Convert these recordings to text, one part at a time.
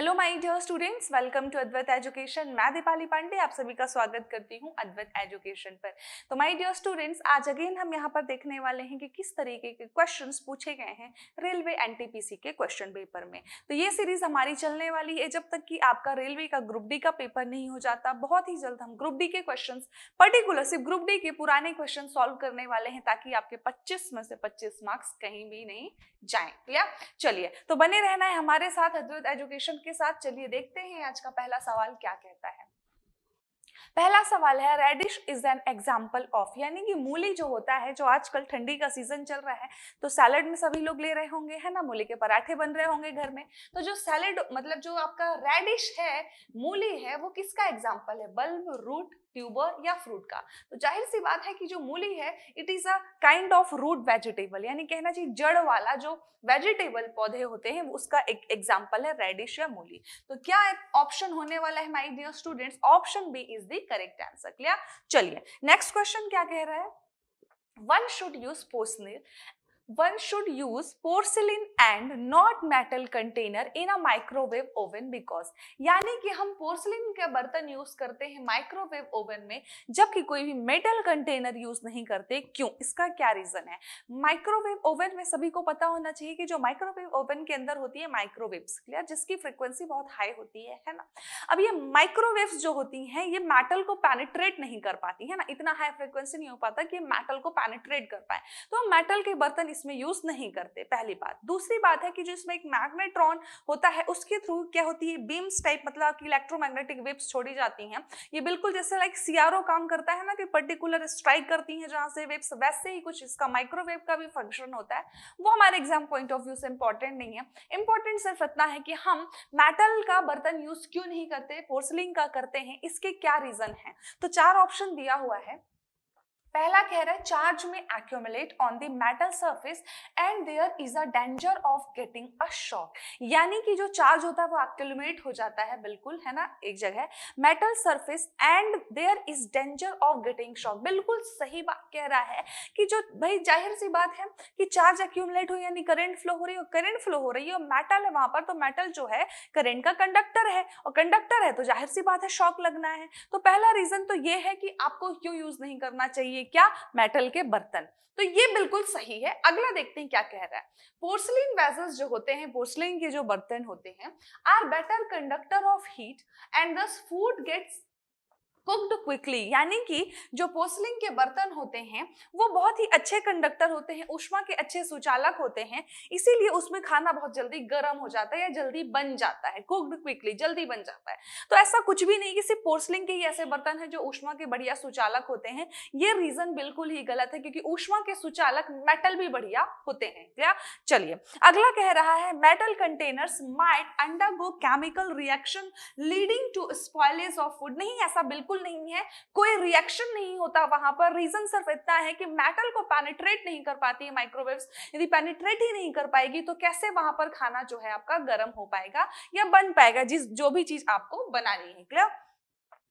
Hello my dear students, welcome to Advait education. मैं दीपाली पांडे आप सभी का स्वागत करती हूं अद्वैत एजुकेशन पर। तो माय डियर स्टूडेंट्स, आज अगेन हम यहां पर देखने वाले हैं कि किस तरीके के क्वेश्चंस पूछे गए हैं रेलवे एनटीपीसी के क्वेश्चन पेपर में। तो ये सीरीज हमारी चलने वाली है जब तक कि आपका रेलवे का ग्रुप डी का पेपर नहीं हो जाता। बहुत ही जल्द हम ग्रुप डी के क्वेश्चन, पर्टिकुलर सिर्फ ग्रुप डी के पुराने क्वेश्चन सॉल्व करने वाले हैं ताकि आपके 25 में से 25 मार्क्स कहीं भी नहीं जाएं। क्लियर? चलिए, तो बने रहना है हमारे साथ अद्वैत एजुकेशन के साथ। चलिए देखते हैं आज का पहला सवाल क्या कहता है। पहला सवाल है, radish is an example of, यानी कि मूली जो होता है, जो आजकल ठंडी का सीजन चल रहा है तो सैलेड में सभी लोग ले रहे होंगे, है ना, मूली के पराठे बन रहे होंगे घर में। तो जो सैलेड मतलब जो आपका रेडिश है, मूली है, वो किसका एग्जाम्पल है? बल्ब, रूट, ट्यूबर या फ्रूट का? तो जाहिर सी बात है कि जो मूली है it is a kind of root vegetable, यानी कहना चाहिए जड़ वाला जो वेजिटेबल पौधे होते हैं उसका एक एग्जाम्पल है रेडिश या मूली। तो क्या ऑप्शन होने वाला है my dear students? Option B is the correct answer. Clear? चलिए नेक्स्ट क्वेश्चन क्या कह रहा है। One should use porcelain and not metal container in a microwave oven because, यानी कि हम पोर्सिलिन के बर्तन यूज करते हैं माइक्रोवेव ओवन में जबकि कोई भी मेटल कंटेनर यूज नहीं करते। क्यों? इसका क्या रीजन है? माइक्रोवेव ओवन में सभी को पता होना चाहिए कि जो माइक्रोवेव ओवन के अंदर होती है माइक्रोवेव्स, क्लियर, जिसकी फ्रीक्वेंसी बहुत हाई होती है ना। अब ये माइक्रोवेव्स जो होती हैं ये मेटल को पेनिट्रेट नहीं कर पाती है ना, इतना हाई फ्रीक्वेंसी नहीं हो पाता कि मेटल को पेनिट्रेट कर पाए, तो हम मेटल के बर्तन इसमें यूज नहीं करते, पहली बात। दूसरी बात है कि जो इसमें एक मैग्नेट्रॉन होता है उसके थ्रू क्या होती है, बीम्स टाइप, मतलब कि इलेक्ट्रोमैग्नेटिक वेव्स छोड़ी जाती हैं। ये बिल्कुल जैसे लाइक सीआरओ काम करता है ना, कि पर्टिकुलर स्ट्राइक करती है जहां से वेव्स, वैसे ही कुछ इसका माइक्रोवेव का भी फंक्शन होता है। वो हमारे एग्जाम पॉइंट ऑफ व्यू से इंपॉर्टेंट नहीं है। इंपॉर्टेंट सिर्फ इतना है कि हम मेटल का बर्तन यूज क्यों नहीं करते, पोर्सिलिन का करते हैं, इसके क्या रीजन है। तो 4 ऑप्शन दिया हुआ है। पहला कह रहा है चार्ज में accumulate on the metal surface and there is a danger of getting a shock, यानी कि जो चार्ज होता है वो एक्यूमुलेट हो जाता है, बिल्कुल, है ना, एक जगह metal surface and there is danger of getting shock. बिल्कुल सही बात कह रहा है कि जो भाई जाहिर सी बात है कि चार्ज एक्यूमुलेट हो यानी करंट फ्लो हो रही है, करंट फ्लो हो रही है और मेटल है वहां पर, तो मेटल जो है करंट का कंडक्टर है और कंडक्टर है तो जाहिर सी बात है शॉक लगना है। तो पहला रीजन तो ये है कि आपको क्यों यूज नहीं करना चाहिए, क्या? मेटल के बर्तन। तो ये बिल्कुल सही है। अगला देखते हैं क्या कह रहा है। पोर्सिलिन वेसल्स जो होते हैं, पोर्सिलिन के जो बर्तन होते हैं, are better conductor of heat and thus food gets cooked quickly, यानी कि जो पोर्सिलिन के बर्तन होते हैं वो बहुत ही अच्छे कंडक्टर होते हैं, ऊष्मा के अच्छे सुचालक होते हैं, इसीलिए उसमें खाना बहुत जल्दी गर्म हो जाता है या जल्दी बन जाता है, कुक्ड क्विकली, जल्दी बन जाता है। तो ऐसा कुछ भी नहीं कि सिर्फ पोर्सिलिन के ही ऐसे बर्तन हैं जो ऊष्मा के बढ़िया सुचालक होते हैं, ये रीजन बिल्कुल ही गलत है क्योंकि ऊष्मा के सुचालक मेटल भी बढ़िया होते हैं। क्या? चलिए अगला कह रहा है metal containers might undergo chemical reaction leading to spoilage of food. नहीं, ऐसा बिल्कुल नहीं है, कोई रिएक्शन नहीं होता वहां पर। रीजन सिर्फ इतना है कि मेटल को पेनिट्रेट नहीं कर पाती है माइक्रोवेव्स, यदि पेनिट्रेट ही नहीं कर पाएगी तो कैसे वहां पर खाना जो है आपका गर्म हो पाएगा या बन पाएगा, जो भी चीज आपको बनानी है। क्लियर?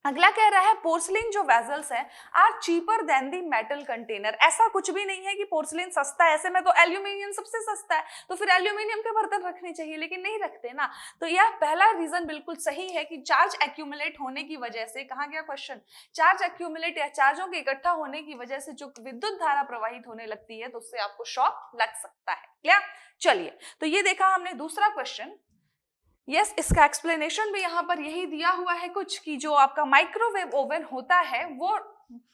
अगला कह रहा है पोर्सिलिन जो वेसल्स हैं are cheaper than the metal container. ऐसा कुछ भी नहीं है कि पोर्सिलिन सस्ता है, ऐसे में तो एल्यूमिनियम सबसे सस्ता है, तो फिर एल्यूमिनियम के बर्तन रखने चाहिए, लेकिन नहीं रखते ना। तो यह पहला रीजन बिल्कुल सही है कि चार्ज एक्यूमुलेट होने की वजह से, कहा गया क्वेश्चन, चार्ज एक्यूमुलेट या चार्जों के इकट्ठा होने की वजह से जो विद्युत धारा प्रवाहित होने लगती है तो उससे आपको शॉक लग सकता है। क्लियर? चलिए, तो ये देखा हमने दूसरा क्वेश्चन। यस, इसका एक्सप्लेनेशन भी यहाँ पर यही दिया हुआ है कुछ, कि जो आपका माइक्रोवेव ओवन होता है वो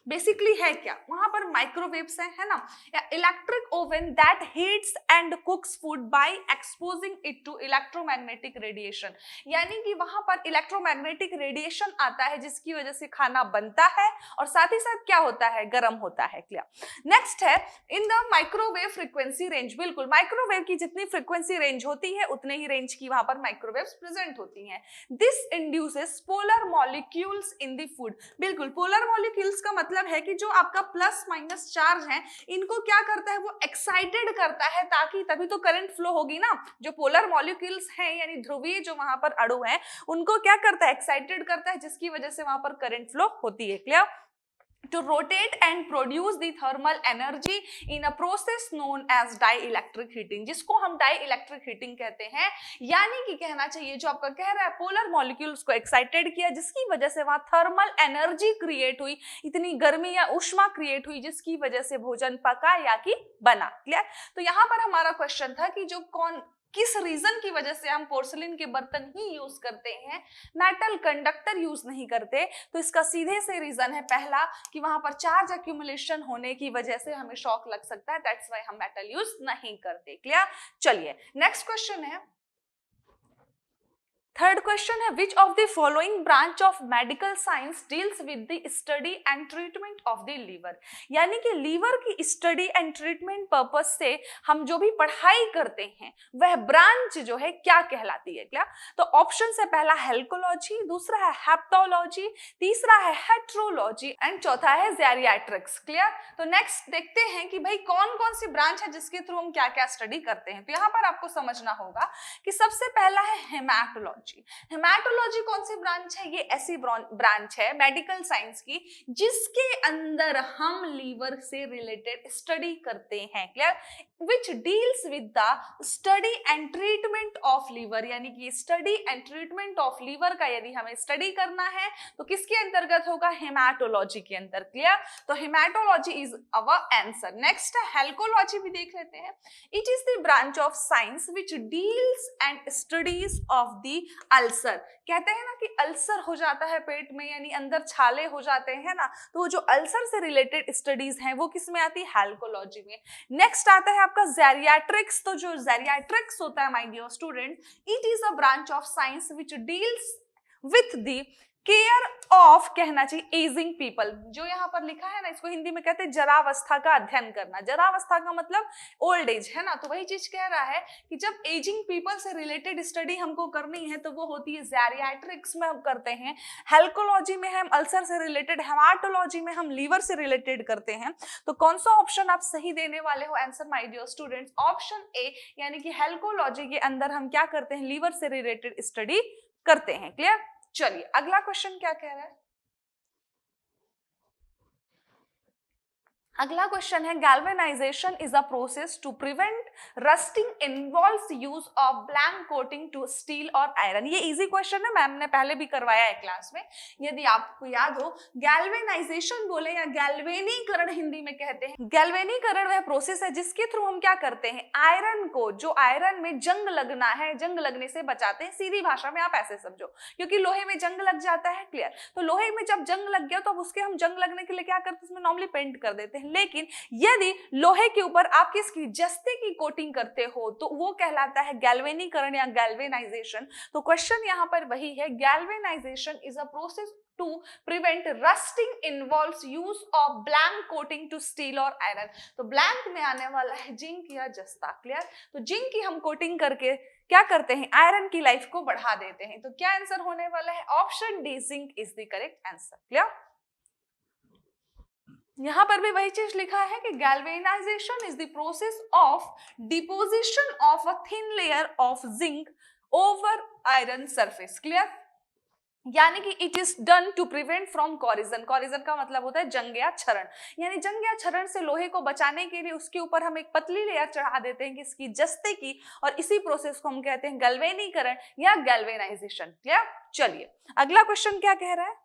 बेसिकली है क्या, वहां पर माइक्रोवेव्स है ना, या electric oven that heats and cooks food by exposing it to electromagnetic radiation, यानी कि वहां पर इलेक्ट्रोमैग्नेटिक रेडिएशन आता है जिसकी वजह से खाना बनता है और साथ ही साथ क्या होता है, गर्म होता है। क्लियर? नेक्स्ट है in the microwave frequency range. बिल्कुल, माइक्रोवेव की जितनी फ्रीक्वेंसी रेंज होती है उतने ही रेंज की वहां पर माइक्रोवेव्स प्रेजेंट होती हैं। This induces polar molecules in the food. बिल्कुल, पोलर मॉलिक्यूल्स का मतलब है कि जो आपका प्लस माइनस चार्ज है इनको क्या करता है, वो एक्साइटेड करता है, ताकि तभी तो करंट फ्लो होगी ना। जो पोलर मॉलिक्यूल्स हैं यानी ध्रुवीय जो वहां पर अणु हैं उनको क्या करता है, एक्साइटेड करता है, जिसकी वजह से वहां पर करंट फ्लो होती है। Clear? to rotate and produce the thermal energy in a process known as dielectric heating, जिसको हम dielectric heating कहते हैं। यानी कि कहना चाहिए जो आपका कह रहा है पोलर मॉलिक्यूल्स को एक्साइटेड किया जिसकी वजह से वहां थर्मल एनर्जी क्रिएट हुई, इतनी गर्मी या उष्मा क्रिएट हुई जिसकी वजह से भोजन पका या कि बना। क्लियर? तो यहाँ पर हमारा क्वेश्चन था कि जो किस रीजन की वजह से हम पोर्सिलिन के बर्तन ही यूज करते हैं, मेटल कंडक्टर यूज नहीं करते। तो इसका सीधे से रीजन है पहला कि वहां पर चार्ज एक्यूमुलेशन होने की वजह से हमें शॉक लग सकता है, दैट्स व्हाई हम मेटल यूज नहीं करते। क्लियर? चलिए नेक्स्ट क्वेश्चन है, थर्ड क्वेश्चन है which of the following branch of medical science deals with the study and treatment of the liver. यानी कि लीवर की स्टडी एंड ट्रीटमेंट पर्पज से हम जो भी पढ़ाई करते हैं वह ब्रांच जो है क्या कहलाती है। क्या? तो ऑप्शन है पहला हेल्कोलॉजी, दूसरा है हेप्टोलॉजी, तीसरा है हेट्रोलॉजी एंड चौथा है जेरियाट्रिक्स। क्लियर? तो नेक्स्ट देखते हैं कि भाई कौन कौन सी ब्रांच है जिसके थ्रू हम क्या क्या स्टडी करते हैं। तो यहाँ पर आपको समझना होगा कि सबसे पहला है हेमाटोलॉजी। हेमाटोलॉजी कौन सी ब्रांच है? ये ऐसी ब्रांच है मेडिकल साइंस की जिसके अंदर हम लीवर से रिलेटेड स्टडी करते हैं। Clear? Which deals with the study and treatment of liver, यानी कि study and treatment of liver का यदि हमें स्टडी करना है तो किसके अंतर्गत होगा? हेमाटोलॉजी के अंदर। क्लियर? तो hematology is our answer. Next है हेल्कोलॉजी, भी देख लेते हैं। It is the branch of science which deals and studies of the ulcer. कहते हैं ना कि अल्सर हो जाता है पेट में, यानी अंदर छाले हो जाते हैं ना, तो वो जो अल्सर से रिलेटेड स्टडीज हैं वो किस में आती है? हेल्कोलॉजी में। नेक्स्ट आता है आपका जेरियाट्रिक्स। तो जो जेरियाट्रिक्स होता है my dear student, it is a branch of science which deals with the care of, कहना चाहिए एजिंग पीपल। जो यहाँ पर लिखा है ना इसको हिंदी में कहते हैं जरावस्था का अध्ययन करना। जरावस्था का मतलब ओल्ड एज है ना, तो वही चीज कह रहा है कि जब एजिंग पीपल से रिलेटेड स्टडी हमको करनी है तो वो होती है जेरियाट्रिक्स में हम करते हैं, हेल्कोलॉजी में हम अल्सर से रिलेटेड, हेमाटोलॉजी में हम लीवर से रिलेटेड करते हैं। तो कौन सा ऑप्शन आप सही देने वाले हो answer my dear students? Option A, यानी कि हेल्कोलॉजी के अंदर हम क्या करते हैं? लीवर से रिलेटेड स्टडी करते हैं। क्लियर? चलिए अगला क्वेश्चन क्या कह रहा है? अगला क्वेश्चन है galvanisation is a process to prevent rusting involves use of blank coating to steel और आयरन। ये इजी क्वेश्चन है, मैम ने पहले भी करवाया है क्लास में। यदि आपको याद हो, गैल्वेनाइजेशन बोले या गैल्वेनीकरण हिंदी में कहते हैं। गैल्वेनीकरण वह प्रोसेस है जिसके थ्रू हम क्या करते हैं? आयरन को, जो आयरन में जंग लगना है, जंग लगने से बचाते हैं। सीधी भाषा में आप ऐसे समझो, क्योंकि लोहे में जंग लग जाता है। क्लियर? तो लोहे में जब जंग लग गया तो अब उसके हम जंग लगने के लिए क्या करते हैं? उसमें नॉर्मली पेंट कर देते हैं। लेकिन यदि लोहे के ऊपर आप किसकी? जस्ते की कोटिंग करते हो तो वो कहलाता है गैल्वेनीकरण या गैल्वेनाइजेशन। तो क्वेश्चन यहां पर वही है, galvanisation is a process to prevent rusting involves use of blank coating to steel or iron। तो ब्लैंक में आने वाला है जिंक या जस्ता। क्लियर? तो जिंक की हम कोटिंग करके क्या करते हैं? आयरन की लाइफ को बढ़ा देते हैं। तो क्या आंसर होने वाला है? Option D, zinc is the correct answer. Clear? यहां पर भी वही चीज लिखा है कि galvanization is the process of deposition of a thin layer of zinc over iron surface. Clear? यानी कि it is done to prevent from corrosion. Corrosion का मतलब होता है जंग या क्षरण, यानी जंग या क्षरण से लोहे को बचाने के लिए उसके ऊपर हम एक पतली लेयर चढ़ा देते हैं किसकी? जस्ते की। और इसी प्रोसेस को हम कहते हैं गैल्वेनीकरण या गैल्वेनाइजेशन। क्लियर? चलिए अगला क्वेश्चन क्या कह रहा है?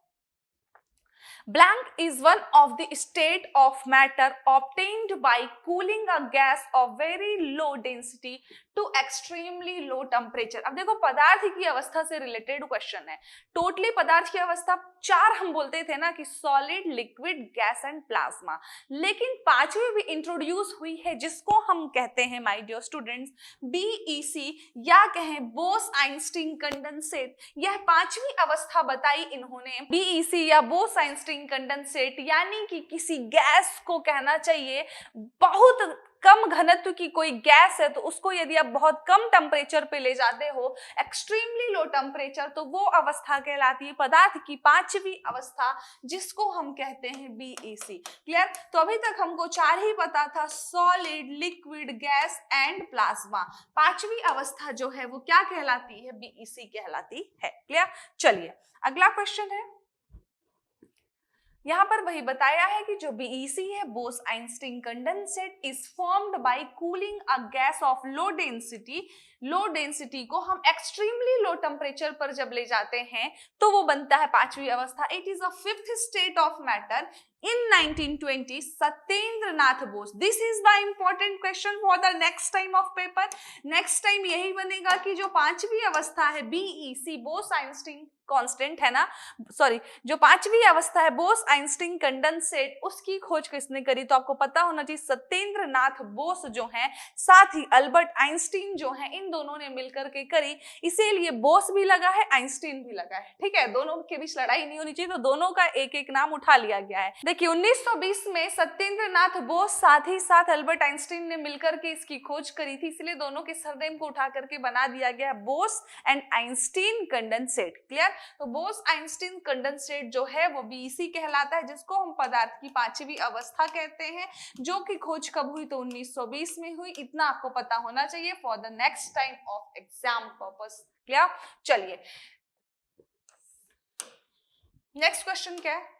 Blank is one of the state of matter obtained by cooling a gas of very low density to extremely low temperature। अब देखो पदार्थ की अवस्था से रिलेटेड क्वेश्चन है। टोटली पदार्थ की अवस्था 4 हम बोलते थे ना कि solid, liquid, gas and plasma, लेकिन पांचवी भी इंट्रोड्यूस हुई है जिसको हम कहते हैं माय डियर स्टूडेंट्स बीईसी या कहें बोस आइंस्टीन कंडेंसेट। यह पांचवी अवस्था बताई इन्होंने, बीईसी या बोस आइंस्टीन कंडेंसेट, यानी कि किसी गैस को कहना चाहिए बहुत कम घनत्व की कोई गैस है तो उसको यदि आप बहुत कम टेम्परेचर पे ले जाते हो, एक्सट्रीमली लो टेम्परेचर, तो वो अवस्था कहलाती है पदार्थ की पांचवी अवस्था जिसको हम कहते हैं बीईसी। क्लियर? तो अभी तक हमको 4 ही पता था, solid, liquid, gas and plasma. पांचवी अवस्था जो है वो क्या कहलाती है? बीईसी कहलाती है। क्लियर? चलिए अगला क्वेश्चन है, यहाँ पर वही बताया है कि जो BEC है, Bose Einstein condensate, is formed by cooling a gas of low density. Low density को हम एक्सट्रीमली लो टेम्परेचर पर जब ले जाते हैं तो वो बनता है पांचवी अवस्था। It is a fifth state of matter in 1920 Satyendra Nath Bose. This is the important question for the next time of paper. Next time यही बनेगा कि जो पांचवी अवस्था है BEC, बोस आइंस्टीन कांस्टेंट है ना, सॉरी, जो पांचवी अवस्था है बोस आइंस्टीन कंडेंसेट, उसकी खोज किसने करी? तो आपको पता होना चाहिए सत्येंद्र नाथ बोस जो हैं, साथ ही अल्बर्ट आइंस्टीन जो हैं, इन दोनों ने मिलकर के करी। इसीलिए बोस भी लगा है, आइंस्टीन भी लगा है। ठीक है, दोनों के बीच लड़ाई नहीं होनी चाहिए, तो दोनों का एक एक नाम उठा लिया गया है। देखिए 1920 में सत्येंद्र नाथ बोस साथ ही साथ अल्बर्ट आइंस्टीन ने मिलकर के इसकी खोज करी थी, इसलिए दोनों के सरनेम को उठा करके बना दिया गया है Bose and Einstein condensate. Clear? तो बोस आइंस्टीन कंडेंसेट जो है वो BEC कहलाता है, जिसको हम पदार्थ की पांचवी अवस्था कहते हैं, जो कि खोज कब हुई? तो 1920 में हुई। इतना आपको पता होना चाहिए for the next time of exam purpose. Clear? चलिए नेक्स्ट क्वेश्चन क्या है?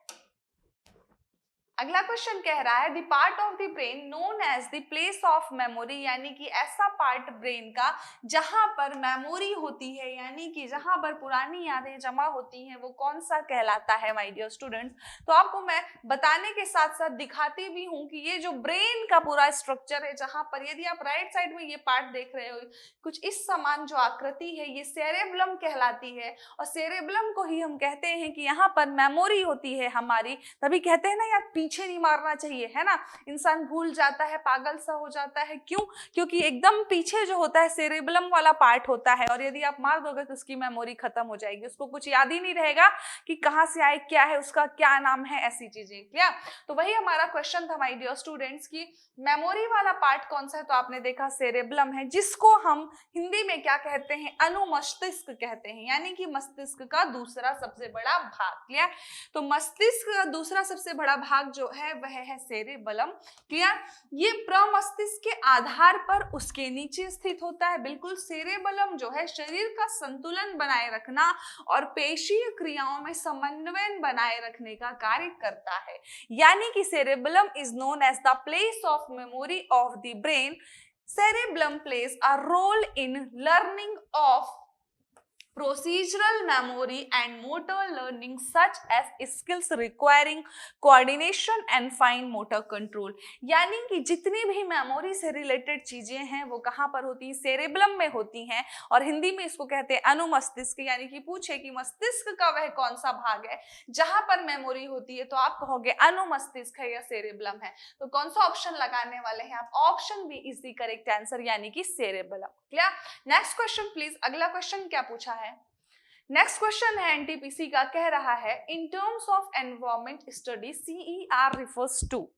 अगला क्वेश्चन कह रहा है the part of the brain known as the place of memory, यानी कि ऐसा पार्ट ब्रेन का जहां पर मेमोरी होती है, यानी कि जहां पर पुरानी यादें जमा होती हैं, वो कौन सा कहलाता है माय डियर स्टूडेंट्स? तो आपको मैं बताने के साथ साथ दिखाती भी हूं कि ये जो ब्रेन का पूरा स्ट्रक्चर है, जहां पर यदि आप राइट साइड में ये पार्ट देख रहे हो, कुछ इस समान जो आकृति है, ये सेरेब्लम कहलाती है। और सेरेब्लम को ही हम कहते हैं कि यहाँ पर मेमोरी होती है हमारी। तभी कहते हैं ना यार, पीछे नहीं मारना चाहिए, है ना, इंसान भूल जाता है, पागल सा हो जाता है। क्यों? क्योंकि एकदम पीछे जो होता है सेरेब्लम वाला पार्ट होता है, और यदि आप मार दोगे तो उसकी मेमोरी खत्म हो जाएगी, उसको कुछ याद ही नहीं रहेगा कि कहाँ से आए, क्या है, उसका क्या नाम है, ऐसी चीजें। क्लियर? तो वही हमारा क्वेश्चन था माय डियर स्टूडेंट्स की मेमोरी वाला पार्ट कौन सा है? तो आपने देखा सेरेब्लम है, जिसको हम हिंदी में क्या कहते हैं? अनुमस्तिष्क कहते हैं, यानी कि मस्तिष्क का दूसरा सबसे बड़ा भाग। क्लियर? तो मस्तिष्क का दूसरा सबसे बड़ा भाग जो है वह है सेरेबलम। क्लियर? ये प्रमस्तिष्क के आधार पर उसके नीचे स्थित होता है। बिल्कुल, सेरेबलम जो है शरीर का संतुलन बनाए रखना और पेशीय क्रियाओं में समन्वय बनाए रखने का कार्य करता है, यानी कि cerebellum is known as the place of memory of the brain. Cerebellum plays a role in learning of procedural memory and motor learning such as skills requiring coordination and fine motor control, यानी कि जितनी भी memory से related चीजें हैं वो कहाँ पर होती हैं? सेरेब्लम में होती हैं, और हिंदी में इसको कहते हैं अनुमस्तिष्क। यानी कि पूछे कि मस्तिष्क का वह कौन सा भाग है जहां पर मेमोरी होती है, तो आप कहोगे अनुमस्तिष्क है या सेरेब्लम है। तो कौन सा ऑप्शन लगाने वाले हैं आप? Option B is the correct answer, यानी कि cerebellum. Clear? Next question please. अगला क्वेश्चन क्या पूछा है? नेक्स्ट क्वेश्चन है NTPC का, कह रहा है in terms of environment study CER refers to,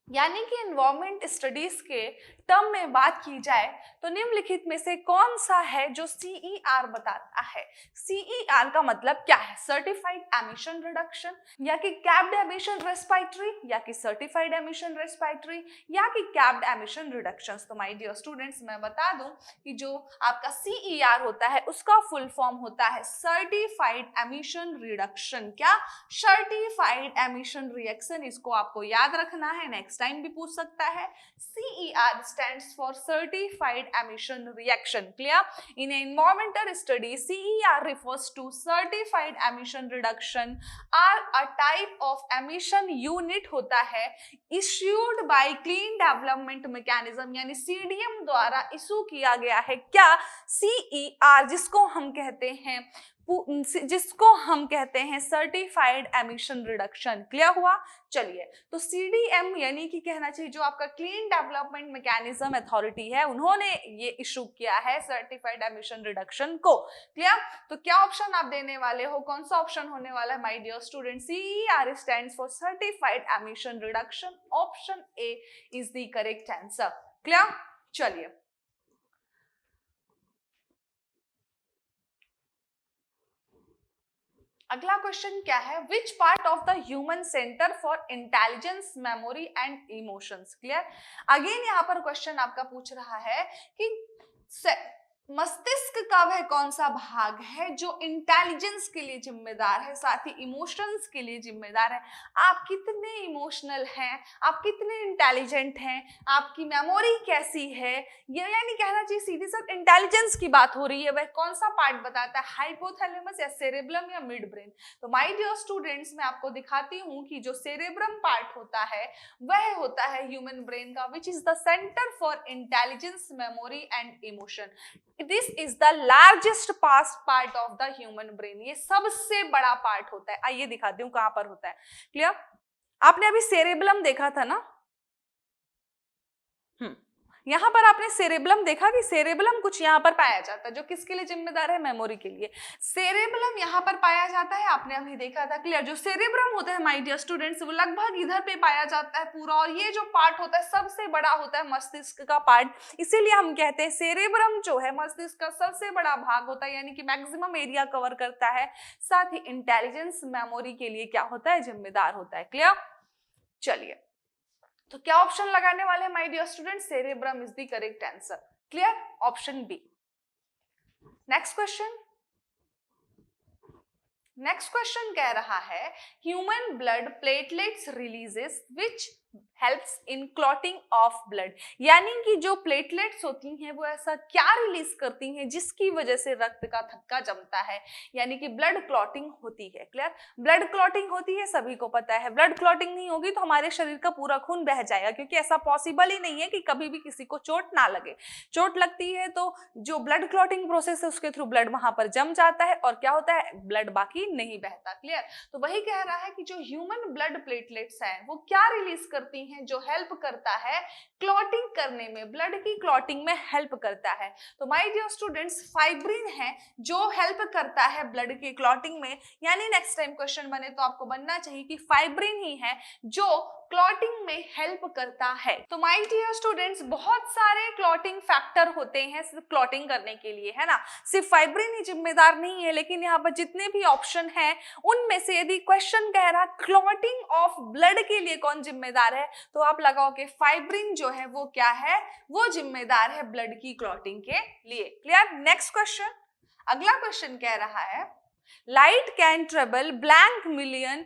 यानी कि एनवायरमेंट स्टडीज के टर्म में बात की जाए तो निम्नलिखित में से कौन सा है जो CER बताता है? CER का मतलब क्या है? सर्टिफाइड एमिशन रिडक्शन, या कि कैप्ड एमिशन रेस्पिरेटरी, या कि सर्टिफाइड एमिशन रेस्पिरेटरी, या कि कैप्ड एमिशन रिडक्शंस। तो माय डियर स्टूडेंट्स मैं बता दूं कि जो आपका CER होता है उसका फुल फॉर्म होता है सर्टिफाइड एमिशन रिडक्शन। क्या? Certified emission reaction. इसको आपको याद रखना है, नेक्स्ट टाइम भी पूछ सकता है। CER stands for Certified Emission Reaction. Clear? In environmental study, CER refers to Certified Emission Reduction are a type of emission unit होता है issued by Clean Development Mechanism, यानी CDM द्वारा इशू किया गया है। क्या? CER, जिसको हम कहते हैं सर्टिफाइड एमिशन रिडक्शन। क्लियर हुआ? चलिए, तो CDM यानी कि कहना चाहिए जो आपका क्लीन डेवलपमेंट मैकेनिज्म अथॉरिटी है, उन्होंने ये इशू किया है सर्टिफाइड एमिशन रिडक्शन को। क्लियर? तो क्या ऑप्शन आप देने वाले हो? कौन सा ऑप्शन होने वाला है my dear student? CER stands for certified emission reduction. Option A is the correct answer. Clear? चलिए, अगला क्वेश्चन क्या है? Which part of the human centre for intelligence, memory and emotions. Clear? Again यहाँ पर question आपका पूछ रहा है कि मस्तिष्क का वह कौन सा भाग है जो इंटेलिजेंस के लिए जिम्मेदार है, साथ ही इमोशंस के लिए जिम्मेदार है। आप कितने इमोशनल हैं, आप कितने इंटेलिजेंट हैं, आपकी मेमोरी कैसी है, ये यानी कहना चाहिए सीधी सा इंटेलिजेंस की बात हो रही है, वह कौन सा पार्ट बताता है, हाइपोथैलेमस या सेरेब्रम या मिड ब्रेन। तो माय डियर स्टूडेंट्स, मैं आपको दिखाती हूँ कि जो सेरेब्रम पार्ट होता है वह होता है ह्यूमन ब्रेन का, which is the centre for intelligence, memory and emotion. This is the largest part of the human brain, ये सबसे बड़ा पार्ट होता है। आइए दिखाती हूँ कहां पर होता है। क्लियर? आपने अभी सेरेब्रम देखा था ना, यहां पर आपने सेरेब्रम देखा कि सेरेब्रम कुछ यहां पर पाया जाता है जो किसके लिए जिम्मेदार है, मेमोरी के लिए। सेरेब्रम यहां पर पाया जाता है, आपने अभी देखा था। क्लियर? जो सेरेब्रम होता है माय डियर स्टूडेंट्स, वो लगभग इधर पे पाया जाता है पूरा, और ये जो पार्ट होता है सबसे बड़ा होता है मस्तिष्क का पार्ट। इसीलिए हम कहते हैं सेरेब्रम जो है मस्तिष्क का सबसे बड़ा भाग होता है, यानी कि मैक्सिमम एरिया कवर करता है, साथ ही इंटेलिजेंस, मेमोरी के लिए क्या होता है, जिम्मेदार होता है। क्लियर? चलिए, तो क्या ऑप्शन लगाने वाले हैं my dear student? Cerebrum is the correct answer. Clear? Option B. Next question कह रहा है human blood platelets releases which helps in clotting of blood, यानी कि जो प्लेटलेट्स होती हैं वो ऐसा क्या रिलीज करती हैं जिसकी वजह से रक्त का थक्का जमता है, यानी कि ब्लड क्लॉटिंग होती है। क्लियर? ब्लड क्लॉटिंग होती है, सभी को पता है। ब्लड क्लॉटिंग नहीं होगी तो हमारे शरीर का पूरा खून बह जाएगा, क्योंकि ऐसा पॉसिबल ही नहीं है कि कभी भी किसी को चोट ना लगे। चोट लगती है तो जो ब्लड क्लॉटिंग प्रोसेस है उसके थ्रू ब्लड वहां पर जम जाता है और क्या होता है, ब्लड बाकी नहीं बहता। क्लियर? तो वही कह रहा है कि जो ह्यूमन ब्लड प्लेटलेट्स हैं वो क्या रिलीज करती हैं जो हेल्प करता है क्लॉटिंग करने में, ब्लड की क्लॉटिंग में हेल्प करता है। तो माय डियर स्टूडेंट्स, फाइब्रिन है जो हेल्प करता है ब्लड की क्लॉटिंग में, यानी नेक्स्ट टाइम क्वेश्चन बने तो आपको बनना चाहिए कि फाइब्रिन ही है जो क्लॉटिंग में हेल्प करता है। तो माय डियर स्टूडेंट्स, बहुत सारे क्लॉटिंग फैक्टर होते हैं सिर्फ क्लॉटिंग करने के लिए, है ना, सिर्फ फाइब्रिन ही जिम्मेदार नहीं है। लेकिन यहाँ पर जितने भी ऑप्शन हैं उनमें से यदि क्वेश्चन कह रहा क्लॉटिंग ऑफ ब्लड के लिए कौन जिम्मेदार है, तो आप लगाओगे फाइब्रिन जो है वो क्या है, वो जिम्मेदार है ब्लड की क्लॉटिंग के लिए। क्लियर? नेक्स्ट क्वेश्चन, अगला क्वेश्चन कह रहा है light can travel blank million,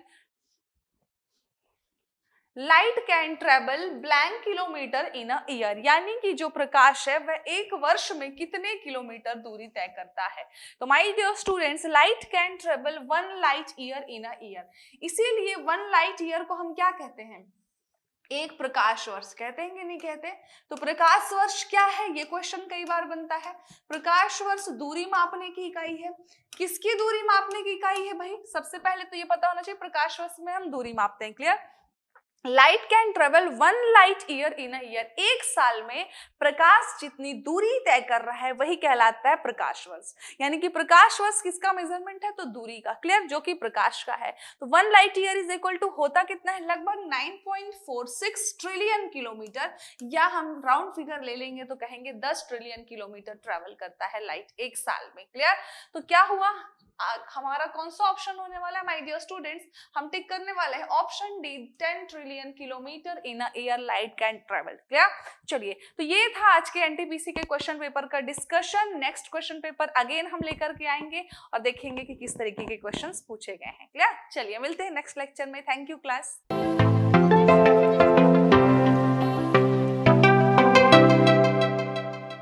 light can travel blank kilometre in a year, यानी कि जो प्रकाश है वह एक वर्ष में कितने किलोमीटर दूरी तय करता है। तो my dear students, light can travel 1 light year in a year, इसीलिए 1 लाइट ईयर को हम क्या कहते हैं, एक प्रकाश वर्ष कहते हैं कि नहीं कहते। तो प्रकाश वर्ष क्या है, ये क्वेश्चन कई बार बनता है। प्रकाश वर्ष दूरी मापने की इकाई है। किसकी दूरी मापने की इकाई है भाई? सबसे पहले तो ये पता होना चाहिए प्रकाश वर्ष में हम दूरी मापते हैं। Clear? Light can travel 1 light year in a year, एक साल में प्रकाश जितनी दूरी तय कर रहा है वही कहलाता है प्रकाश वर्ष, यानी कि प्रकाश वर्ष किसका मेजरमेंट है, तो दूरी का। क्लियर? जो कि प्रकाश का है। तो 1 light year is equal to होता कितना है, लगभग 9.46 ट्रिलियन किलोमीटर, या हम राउंड फिगर ले लेंगे तो कहेंगे 10 ट्रिलियन किलोमीटर ट्रेवल करता है लाइट एक साल में। क्लियर? तो क्या हुआ, हमारा कौन सा ऑप्शन होने वाला है माय डियर स्टूडेंट्स, हम टिक करने वाले हैं option D, 10 trillion kilometre in a year light can travel. Clear? चलिए, तो ये था आज के एनटीपीसी के क्वेश्चन पेपर का discussion. Next question paper again हम लेकर के आएंगे और देखेंगे कि किस तरीके के क्वेश्चंस पूछे गए हैं। क्लियर? चलिए, मिलते हैं नेक्स्ट लेक्चर में। Thank you class.